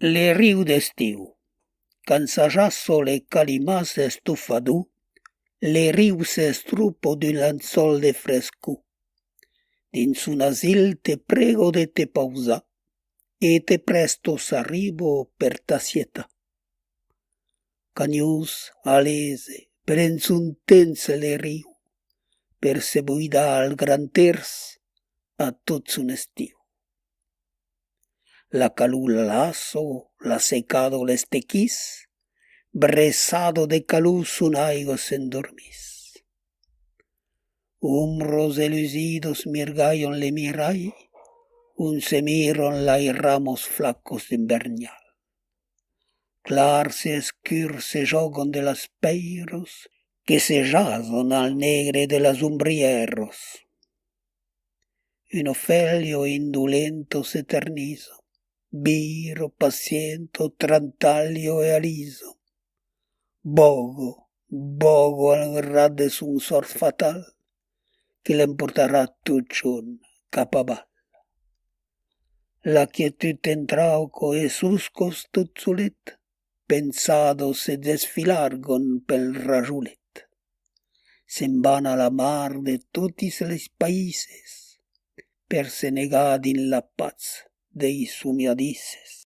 Le riu d'estiu, quan s'ajasso le calimàs estufadú, le riu s'estrupo d'un lanzol de frescu. Dins un asil te prego de te pausa e te presto s'arribo per t'assieta. Canius, alese, prens un temps le riu, per se buidar al gran ters a tots un estiu. La calula lasso, la secado l'estequís, bressado de calus un aigo s'endormís. Umbros elusidos mirgallon le mirai, un se miron lai ramos flacos d'invernial. Clars e escurs se jogon de las peiros, que se jason al negre de las umbrieros. Un ofelio indulento s'eternizo, viro, paciento, trantaglio e aliso. Bogo al rat de un sort fatal, que l'emportarà tot junt cap avall. La quietud entrauco e suscos tot solet, pensados se desfilargon pel rajolet. Se'n van a la mar de totis les païses, per se negar din la paz de i somiadices.